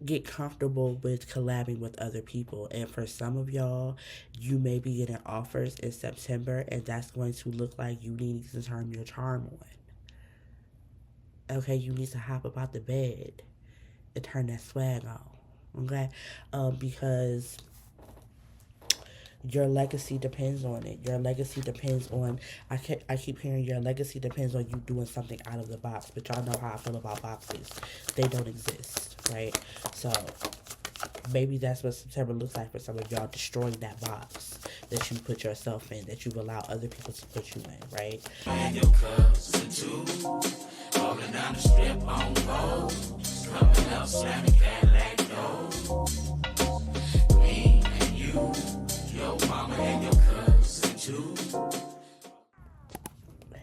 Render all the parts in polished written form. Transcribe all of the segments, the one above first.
get comfortable with collabing with other people. And for some of y'all, you may be getting offers in September, and that's going to look like you needing to turn your charm on. Okay, you need to hop up out the bed and turn that swag on. Okay, because your legacy depends on it. Your legacy depends on. I keep hearing your legacy depends on you doing something out of the box, but y'all know how I feel about boxes. They don't exist, right? So maybe that's what September looks like for some of y'all, destroying that box that you put yourself in, that you've allowed other people to put you in, right? And your cousin too, rolling down the strip on gold, coming up slamming Cadillac doors. Me and you, your mama and your cousin too.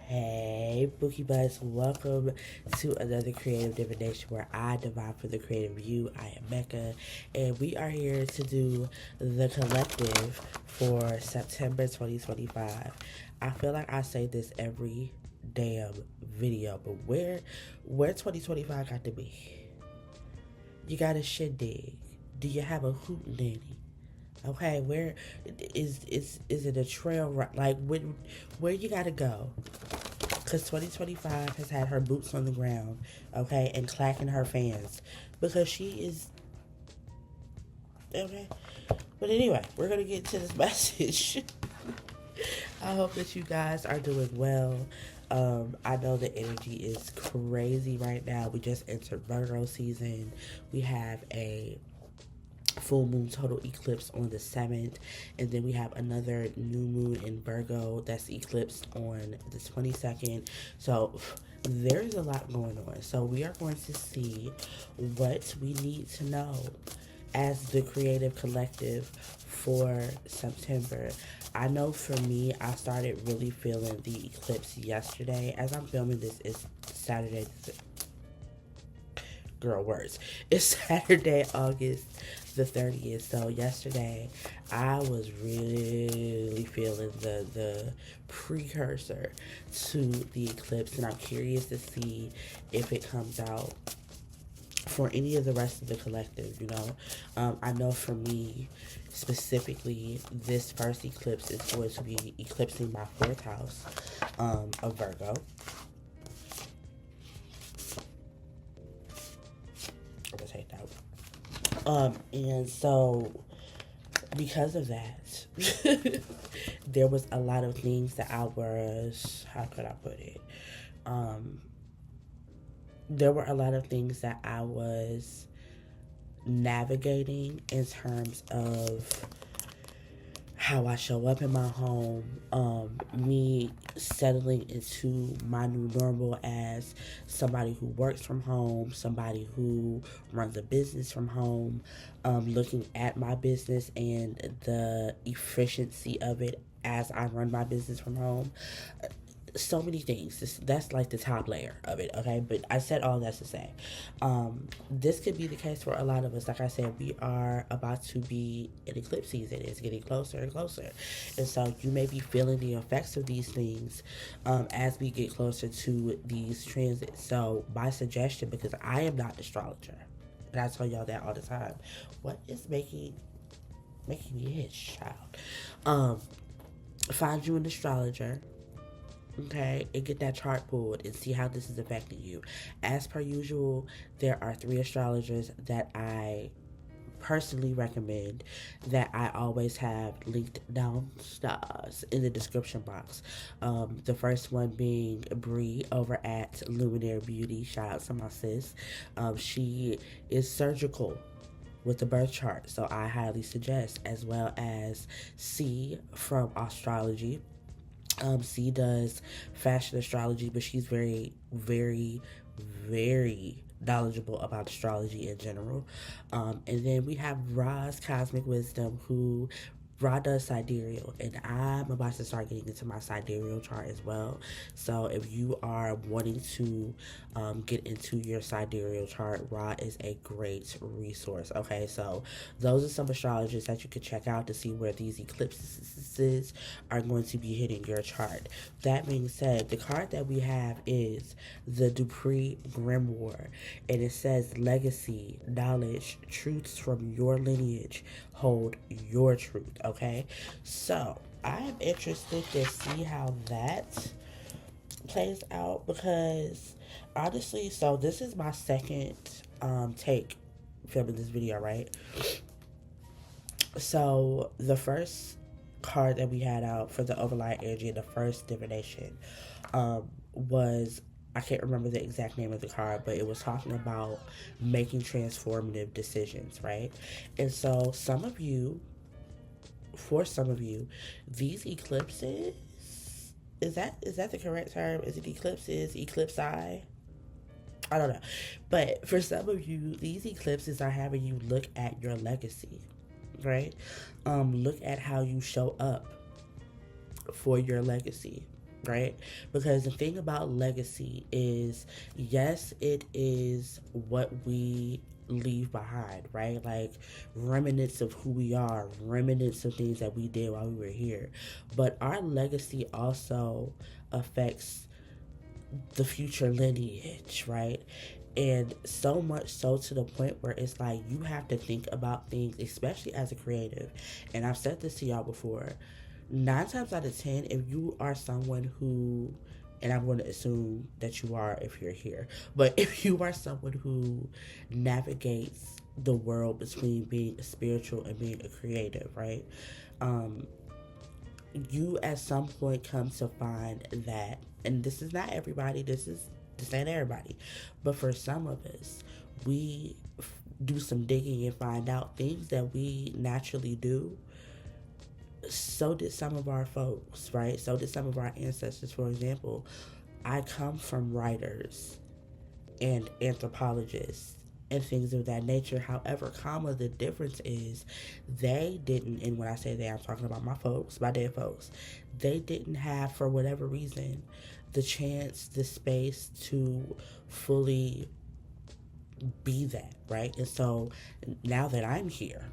Hey, Bookie Buds, welcome to another Creative Divination where I divine for the creative you. I am Mecca, and we are here to do the collective for September 2025. I feel like I say this every damn video, but where 2025 got to be? You got a shindig. Do you have a hoot nanny? Okay, where is it a trail ride? Like where you gotta go? Because 2025 has had her boots on the ground, okay, and clacking her fans because she is okay. But anyway, we're gonna get to this message. I hope that you guys are doing well. I know the energy is crazy right now. We just entered Virgo season. We have a full moon total eclipse on the 7th, and then we have another new moon in Virgo that's eclipsed on the 22nd. So there's a lot going on. So we are going to see what we need to know as the creative collective for September. I know for me, I started really feeling the eclipse yesterday. As I'm filming this, it's Saturday. Girl, words. It's Saturday, August the 30th. So yesterday, I was really feeling the precursor to the eclipse, and I'm curious to see if it comes out for any of the rest of the collective. I know for me specifically, this first eclipse is going to be eclipsing my fourth house of Virgo. I'm gonna take that. And so because of that, there was a lot of things that I was, how could I put it? There were a lot of things that I was navigating in terms of how I show up in my home, me settling into my new normal as somebody who works from home, somebody who runs a business from home, looking at my business and the efficiency of it as I run my business from home. So many things. That's like the top layer of it, okay? But I said all that to say, this could be the case for a lot of us. Like I said, we are about to be in eclipse season. It's getting closer and closer, and so you may be feeling the effects of these things as we get closer to these transits. So my suggestion, because I am not an astrologer, and I tell y'all that all the time, what is making me itch, child? Find you an astrologer, okay, and get that chart pulled and see how this is affecting you. As per usual, there are 3 astrologers that I personally recommend that I always have linked downstairs in the description box. The first one being Bree over at Luminary Beauty. Shout out to my sis. She is surgical with the birth chart, so I highly suggest, as well as C from Astrology. C does fashion astrology, but she's very, very, very knowledgeable about astrology in general. And then we have Roz Cosmic Wisdom, who Ra does sidereal, and I'm about to start getting into my sidereal chart as well. So if you are wanting to get into your sidereal chart, Ra is a great resource. Okay, so those are some astrologers that you could check out to see where these eclipses are going to be hitting your chart. That being said, the card that we have is the Dupree Grimoire, and it says legacy, knowledge, truths from your lineage hold your truth. Okay, so I am interested to see how that plays out because honestly, so this is my second take filming this video, right? So the first card that we had out for the overlay energy, the first divination, was, I can't remember the exact name of the card, but it was talking about making transformative decisions, right? And so for some of you, these eclipses, is that the correct term? Is it eclipses, eclipsi? I don't know. But for some of you, these eclipses are having you look at your legacy, right? Look at how you show up for your legacy, right? Because the thing about legacy is, yes, it is what we leave behind, right? Like remnants of who we are, remnants of things that we did while we were here. But our legacy also affects the future lineage, right? And so much so to the point where it's like you have to think about things, especially as a creative. And I've said this to y'all before. 9 times out of 10, if you are someone who, and I'm going to assume that you are if you're here, but if you are someone who navigates the world between being a spiritual and being a creative, right? You at some point come to find that, and this is not everybody, this ain't everybody, but for some of us, we do some digging and find out things that we naturally do. So did some of our folks, right? So did some of our ancestors. For example, I come from writers and anthropologists and things of that nature. However, the difference is they didn't, and when I say they, I'm talking about my folks, my dead folks, they didn't have, for whatever reason, the chance, the space to fully be that, right? And so now that I'm here,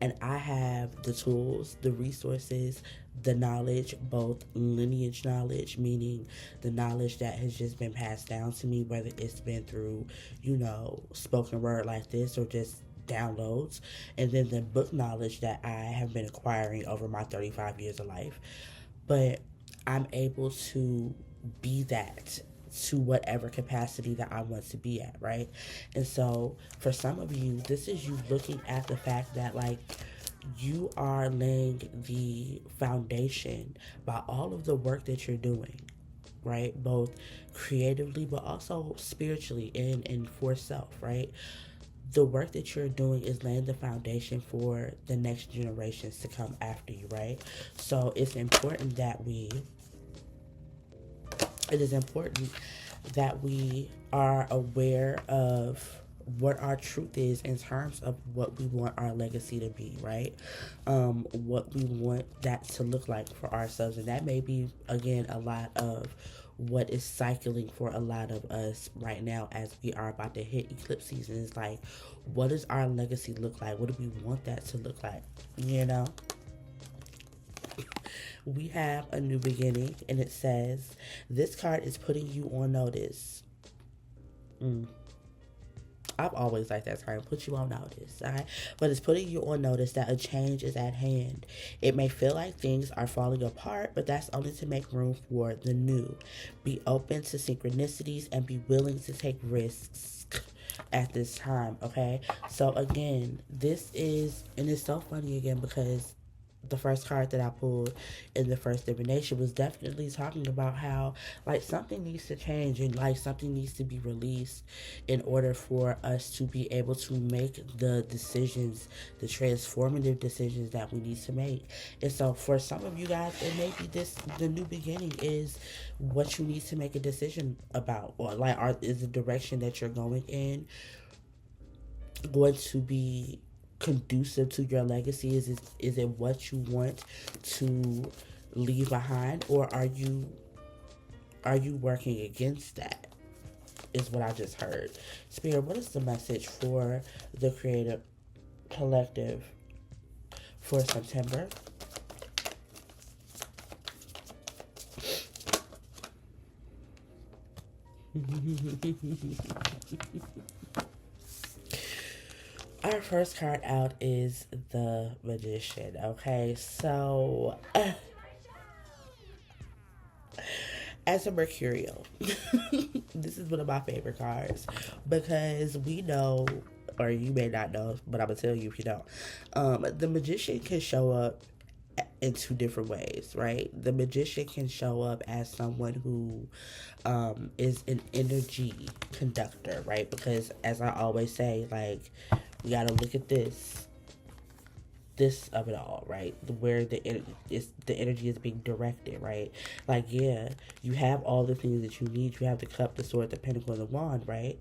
and I have the tools, the resources, the knowledge, both lineage knowledge, meaning the knowledge that has just been passed down to me, whether it's been through, spoken word like this or just downloads, and then the book knowledge that I have been acquiring over my 35 years of life. But I'm able to be that to whatever capacity that I want to be at, right? And so for some of you, this is you looking at the fact that, like, you are laying the foundation by all of the work that you're doing, right? Both creatively, but also spiritually and for self, right? The work that you're doing is laying the foundation for the next generations to come after you, right? So it is important that we are aware of what our truth is in terms of what we want our legacy to be, right? What we want that to look like for ourselves. And that may be, again, a lot of what is cycling for a lot of us right now as we are about to hit eclipse season. Is like, what does our legacy look like? What do we want that to look like? We have a new beginning, and it says, this card is putting you on notice. I've always liked that term, put you on notice, all right? But it's putting you on notice that a change is at hand. It may feel like things are falling apart, but that's only to make room for the new. Be open to synchronicities and be willing to take risks at this time, okay? So again, this is, and it's so funny again because the first card that I pulled in the first divination was definitely talking about how, like, something needs to change and, like, something needs to be released in order for us to be able to make the decisions, the transformative decisions that we need to make. And so for some of you guys, it may be the new beginning is what you need to make a decision about, or is the direction that you're going in going to be conducive to your legacy? Is it what you want to leave behind, or are you working against that? Is what I just heard. Spirit, what is the message for the creative collective for September? Our first card out is the Magician. Okay, so as a Mercurial, this is one of my favorite cards because we know, or you may not know, but I'm gonna tell you if you don't. The Magician can show up in two different ways, right? The Magician can show up as someone who is an energy conductor, right? Because as I always say, like, we gotta look at this of it all, right? Where the energy is being directed, right? Like, yeah, you have all the things that you need. You have the cup, the sword, the pentacle, and the wand, right?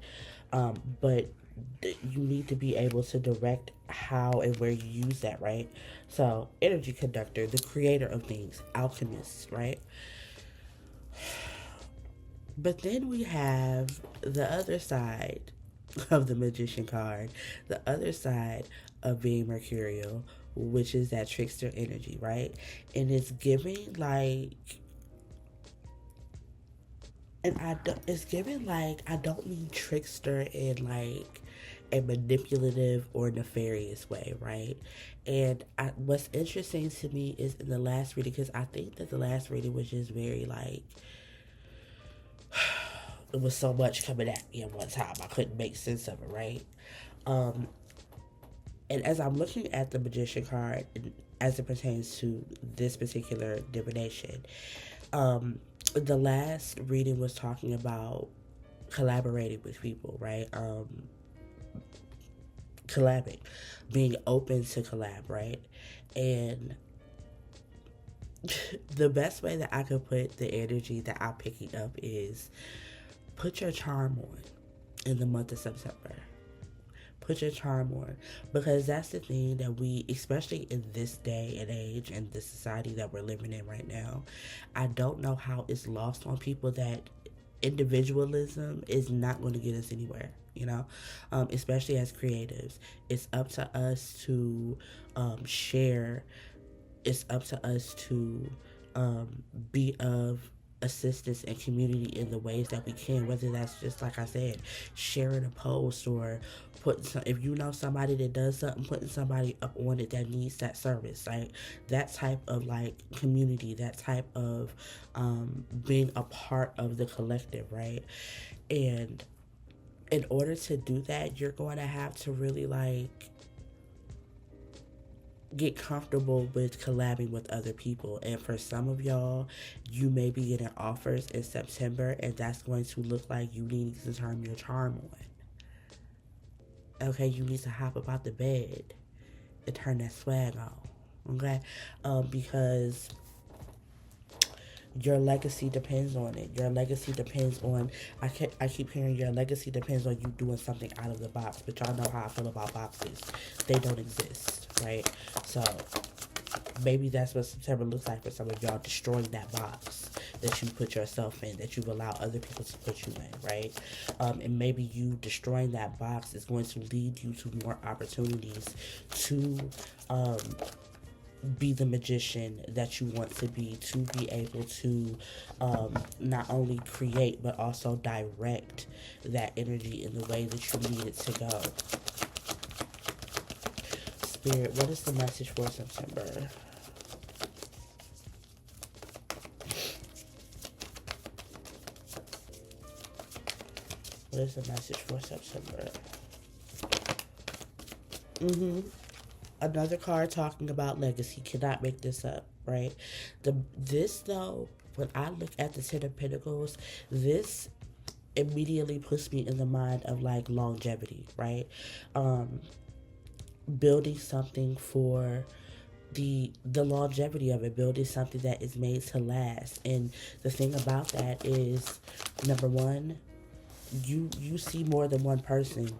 But you need to be able to direct how and where you use that, right? So, energy conductor, the creator of things, alchemist, right? But then we have the other side of the Magician card, the other side of being Mercurial, which is that trickster energy, right? And it's giving like, it's giving like, I don't mean trickster in like a manipulative or nefarious way, right? And what's interesting to me is in the last reading, because I think that the last reading was just very like, it was so much coming at me at one time. I couldn't make sense of it, right? Um, and as I'm looking at the Magician card, as it pertains to this particular divination, the last reading was talking about collaborating with people, right? Collabing, being open to collab, right? And the best way that I could put the energy that I'm picking up is put your charm on in the month of September. Put your charm on, because that's the thing that we, especially in this day and age and the society that we're living in right now, I don't know how it's lost on people that individualism is not going to get us anywhere, you know. Especially as creatives, it's up to us to share. It's up to us to be of assistance and community in the ways that we can, whether that's just like I said, sharing a post, or putting some, if you know somebody that does something, putting somebody up on it that needs that service, like that type of like community, that type of being a part of the collective, right? And in order to do that, you're going to have to really like get comfortable with collabing with other people. And for some of y'all, you may be getting offers in September, and that's going to look like you need to turn your charm on. Okay, you need to hop up out the bed and turn that swag on. Okay, because your legacy depends on it. Your legacy depends on, I keep hearing your legacy depends on you doing something out of the box, but y'all know how I feel about boxes. They don't exist, right? So maybe that's what September looks like for some of y'all, destroying that box that you put yourself in, that you've allowed other people to put you in, right? And maybe you destroying that box is going to lead you to more opportunities to be the magician that you want to be able to not only create but also direct that energy in the way that you need it to go. Spirit, what is the message for September? What is the message for September? Another card talking about legacy. Cannot make this up, right? This though, when I look at the Ten of Pentacles, this immediately puts me in the mind of like longevity, right? Building something for the longevity of it, building something that is made to last. And the thing about that is, number one, you see more than one person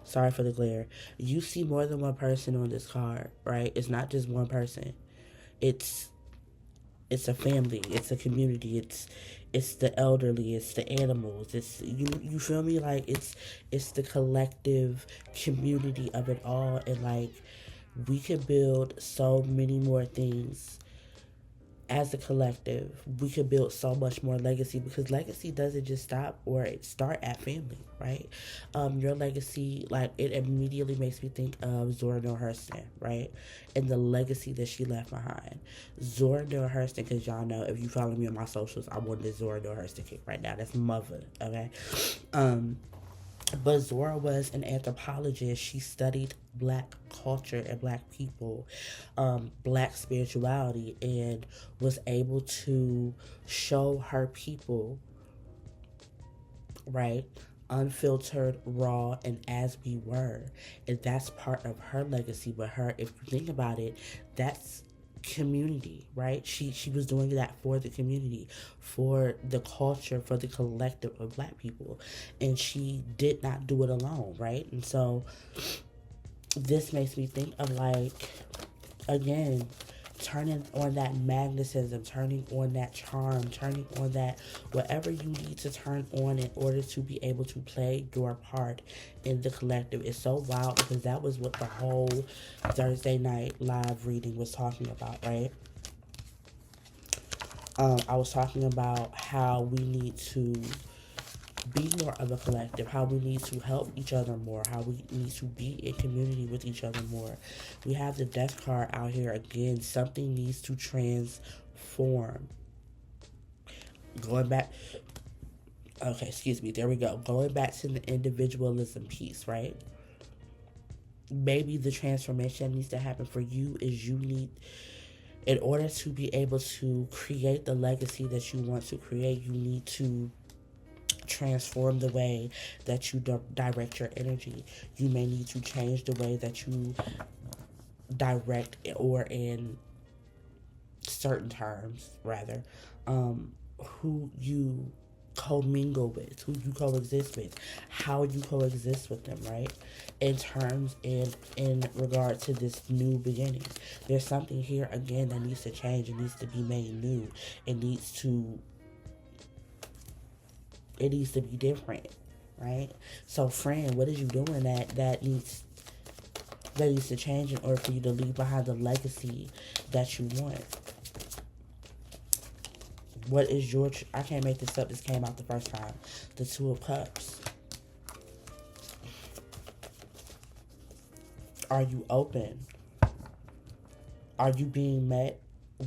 Sorry for the glare. You see more than one person on this card, right? It's not just one person. It's it's a family, it's a community, it's the elderly, it's the animals, it's you feel me, like it's the collective community of it all. And like we could build so many more things as a collective. We could build so much more legacy, because legacy doesn't just stop or it start at family, right? Your legacy, like, it immediately makes me think of Zora Neale Hurston, right? And the legacy that she left behind. Zora Neale Hurston, because y'all know, if you follow me on my socials, I'm on this Zora Neale Hurston kick right now. That's mother, okay? Um, but Zora was an anthropologist. She studied black culture and black people, black spirituality, and was able to show her people, right, unfiltered, raw, and as we were. And that's part of her legacy with her. If you think about it, that's community, right? She was doing that for the community, for the culture, for the collective of black people. And she did not do it alone, right? And so this makes me think of, like, again, turning on that magnetism, turning on that charm, turning on that whatever you need to turn on in order to be able to play your part in the collective. It's so wild, because that was what the whole Thursday night live reading was talking about, right? I was talking about how we need to be more of a collective, how we need to help each other more, how we need to be in community with each other more. We have the death card out here again. Something needs to transform. Going back, okay, excuse me, there we go. Going back to the individualism piece, right? Maybe the transformation that needs to happen for you is you need, in order to be able to create the legacy that you want to create, you need to transform the way that you direct your energy. You may need to change the way that you direct, or in certain terms, rather, who you commingle with, who you coexist with, how you coexist with them, right? In terms and in regard to this new beginning. There's something here again that needs to change. It needs to be made new. It needs to be different, right? So, friend, what is you doing that needs to change in order for you to leave behind the legacy that you want? What is your... I can't make this up. This came out the first time. The Two of Cups. Are you open? Are you being met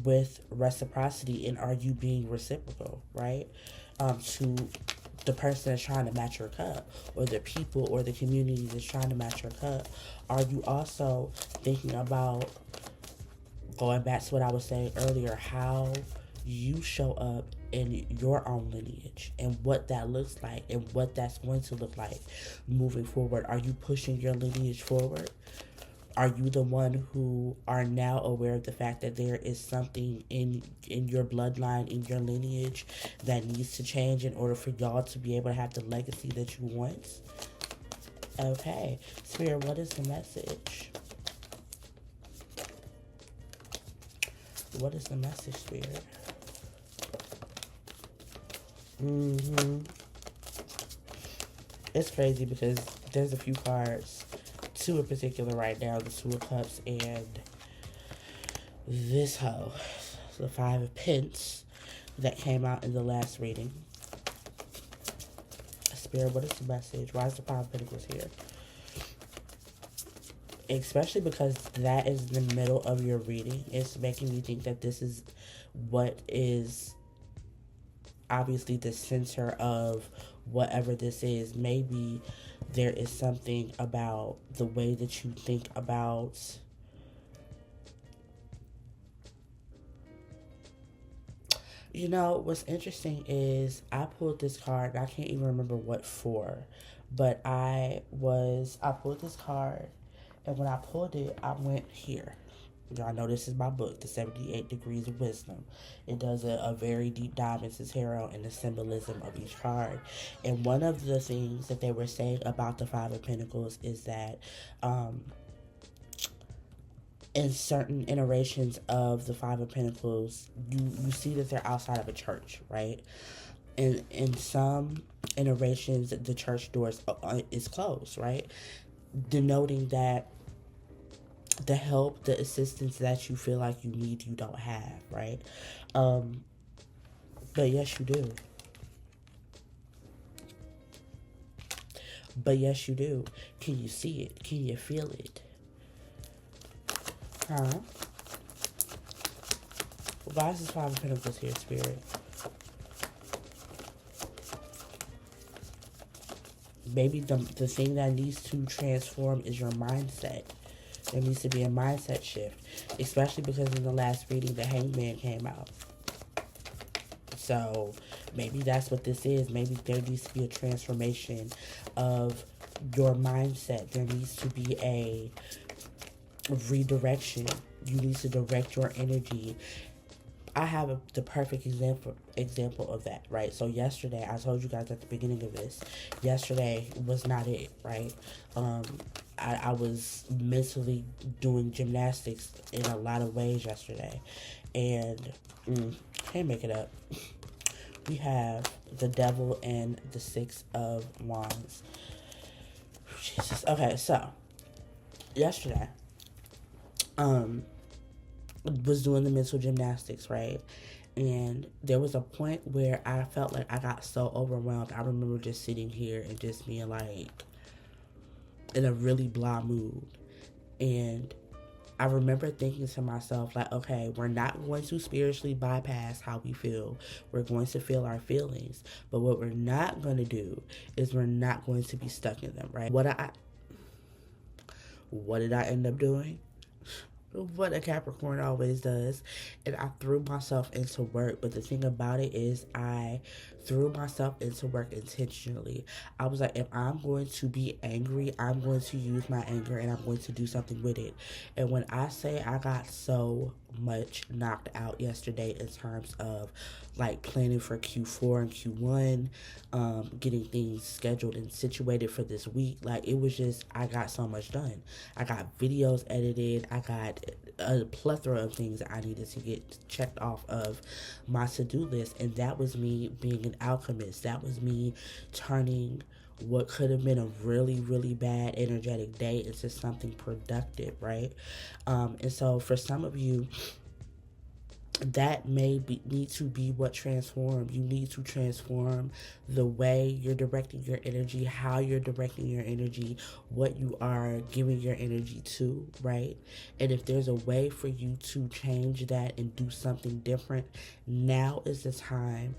with reciprocity, and are you being reciprocal, right? To the person that's trying to match your cup, or the people or the community that's trying to match your cup. Are you also thinking about, going back to what I was saying earlier, how you show up in your own lineage, and what that looks like, and what that's going to look like moving forward? Are you pushing your lineage forward? Are you the one who are now aware of the fact that there is something in your bloodline, in your lineage, that needs to change in order for y'all to be able to have the legacy that you want? Okay. Spirit, what is the message? What is the message, Spirit? It's crazy because there's a few cards, two in particular right now, the Two of Cups and this hoe, the Five of Pence, that came out in the last reading. Spirit, what is the message? Why is the Five of Pentacles here? Especially because that is in the middle of your reading. It's making me think that this is what is obviously the center of whatever this is. Maybe there is something about the way that you think about what's interesting is I pulled this card, and I can't even remember what for, but I pulled this card, and when I pulled it, I went here. Y'all know this is my book, The 78 Degrees of Wisdom. It does a very deep dive into tarot and the symbolism of each card. And one of the things that they were saying about the Five of Pentacles is that in certain iterations of the Five of Pentacles, you see that they're outside of a church, right? And in some iterations, the church doors is closed, right? Denoting that the help, the assistance that you feel like you need, you don't have, right? But yes, you do. But yes, you do. Can you see it? Can you feel it? Huh? Why is this Five of Pentacles here, Spirit? Maybe the thing that needs to transform is your mindset. There needs to be a mindset shift, especially because in the last reading, the Hangman came out. So maybe that's what this is. Maybe there needs to be a transformation of your mindset. There needs to be a redirection. You need to direct your energy. I have the perfect example of that, right? So yesterday, I told you guys at the beginning of this, yesterday was not it, right? I was mentally doing gymnastics in a lot of ways yesterday, and can't make it up. We have the Devil and the Six of Wands. Jesus. Okay, so yesterday, was doing the mental gymnastics, right? And there was a point where I felt like I got so overwhelmed. I remember just sitting here and just being like in a really blah mood. And I remember thinking to myself, like, okay, we're not going to spiritually bypass how we feel. We're going to feel our feelings. But what we're not going to do is we're not going to be stuck in them, right? What did I end up doing? What a Capricorn always does. And I threw myself into work. But the thing about it is I threw myself into work intentionally. I was like, if I'm going to be angry, I'm going to use my anger and I'm going to do something with it. And when I say I got so much knocked out yesterday in terms of like planning for Q4 and Q1, getting things scheduled and situated for this week, like it was just, I got so much done. I got videos edited. I got a plethora of things that I needed to get checked off of my to-do list. And that was me being an alchemist. That was me turning what could have been a really, really bad energetic day into something productive, right? And so for some of you, that need to be what transforms. You need to transform the way you're directing your energy, how you're directing your energy, what you are giving your energy to, right? And if there's a way for you to change that and do something different, now is the time.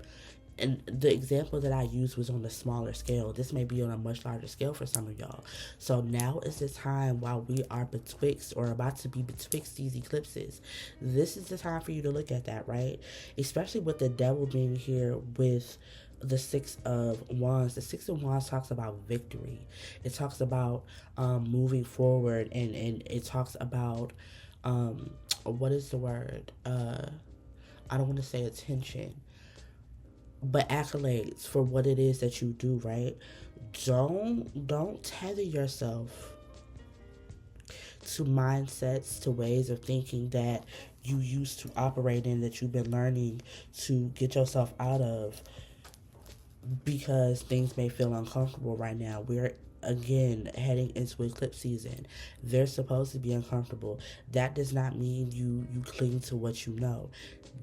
And the example that I used was on a smaller scale. This may be on a much larger scale for some of y'all. So now is the time, while we are betwixt or about to be betwixt these eclipses. This is the time for you to look at that, right? Especially with the Devil being here with the Six of Wands. The Six of Wands talks about victory. It talks about moving forward, and it talks about what is the word? I don't want to say attention, but accolades for what it is that you do, right? Don't tether yourself to mindsets, to ways of thinking that you used to operate in, that you've been learning to get yourself out of, because things may feel uncomfortable right now. We're again heading into eclipse season. They're supposed to be uncomfortable. That does not mean you cling to what you know.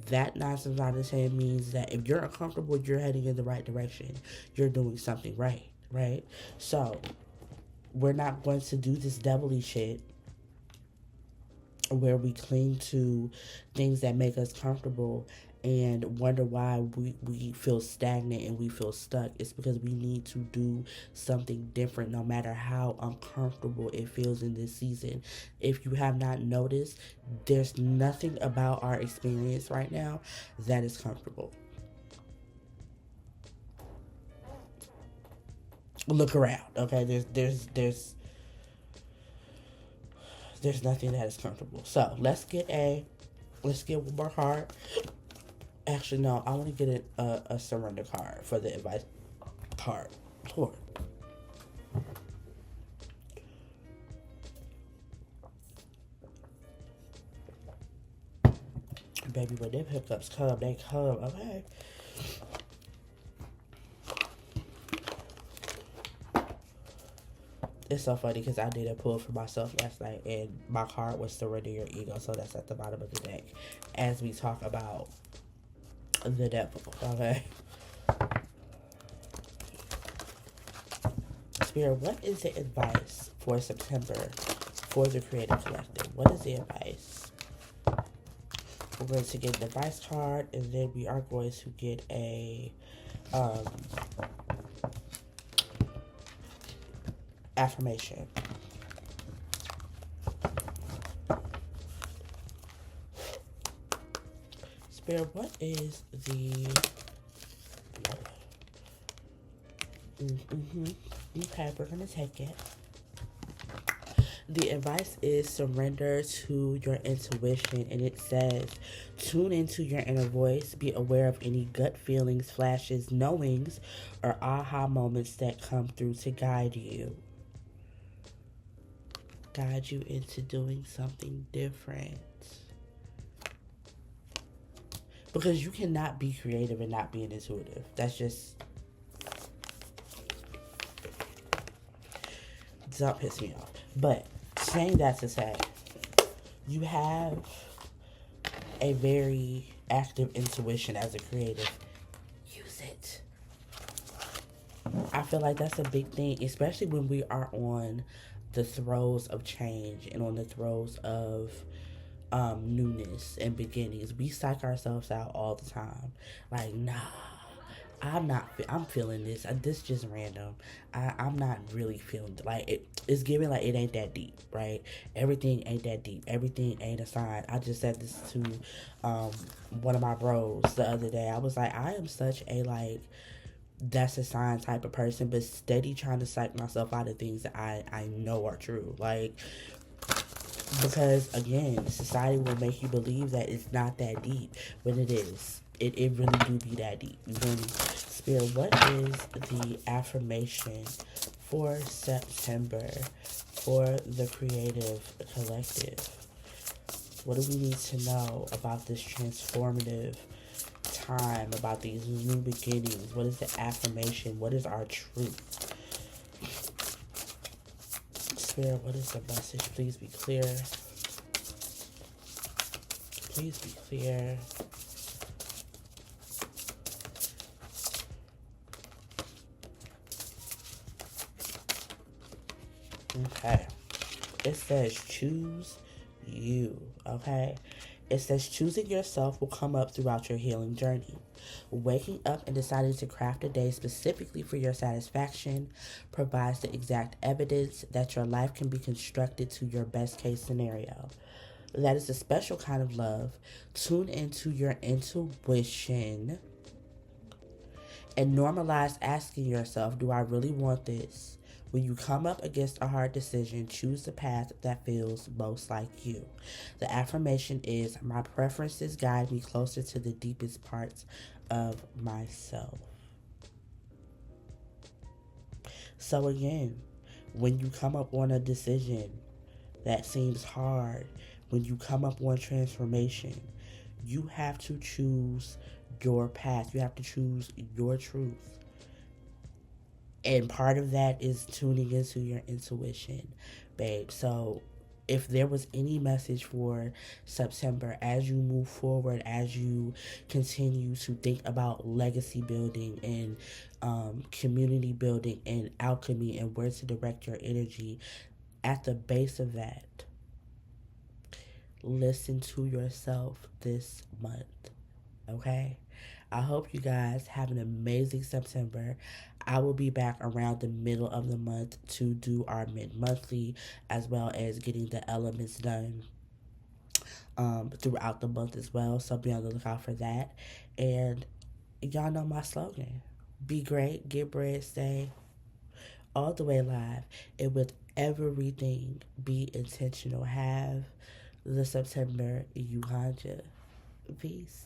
That 9 times out of 10 means that if you're uncomfortable, you're heading in the right direction. You're doing something right, right? So we're not going to do this devilly shit where we cling to things that make us comfortable and wonder why we feel stagnant and we feel stuck. It's because we need to do something different, no matter how uncomfortable it feels in this season. If you have not noticed, there's nothing about our experience right now that is comfortable. Look around, okay? There's nothing that is comfortable. So let's get one more card. Actually, no, I want to get a surrender card for the advice card. Lord. Baby, when them hiccups come, they come, okay? It's so funny because I did a pull for myself last night and my card was surrender your ego, so that's at the bottom of the deck as we talk about the devil, okay? Spirit, what is the advice for September for the Creative Collective? What is the advice? We're going to get the advice card, and then we are going to get a affirmation. Spirit, what is the... Okay, we're going to take it. The advice is surrender to your intuition, and it says, tune into your inner voice, be aware of any gut feelings, flashes, knowings, or aha moments that come through to guide you. Guide you into doing something different. Because you cannot be creative and not being intuitive. That's just... Don't piss me off. But saying that to say, you have a very active intuition as a creative. Use it. I feel like that's a big thing, especially when we are on the throes of change and on the throes of newness and beginnings. We psych ourselves out all the time. Like, nah, I'm feeling this. This just random. I'm not really feeling like it. It's giving like it ain't that deep, right? Everything ain't that deep. Everything ain't a sign. I just said this to one of my bros the other day. I was like, I am such a like that's a sign type of person, but steady trying to psych myself out of things that I know are true. Like, because again, society will make you believe that it's not that deep when it is. It really do be that deep. You feel me? Spirit, what is the affirmation for September for the Creative Collective? What do we need to know about this transformative time, about these new beginnings? What is the affirmation? What is our truth? Spirit, what is the message? Please be clear. Please be clear. Okay. It says choose you. Okay. It says choosing yourself will come up throughout your healing journey. Waking up and deciding to craft a day specifically for your satisfaction provides the exact evidence that your life can be constructed to your best case scenario. That is a special kind of love. Tune into your intuition and normalize asking yourself, do I really want this? When you come up against a hard decision, choose the path that feels most like you. The affirmation is, my preferences guide me closer to the deepest parts of myself. So again, when you come up on a decision that seems hard, when you come up on transformation, you have to choose your path. You have to choose your truth. And part of that is tuning into your intuition, babe. So if there was any message for September as you move forward, as you continue to think about legacy building and community building and alchemy and where to direct your energy, at the base of that, listen to yourself this month, okay? I hope you guys have an amazing September. I will be back around the middle of the month to do our mid-monthly as well as getting the elements done throughout the month as well. So be on the lookout for that. And y'all know my slogan. Be great, get bread, stay all the way live. And with everything be intentional. Have the September Yuhanja. Peace.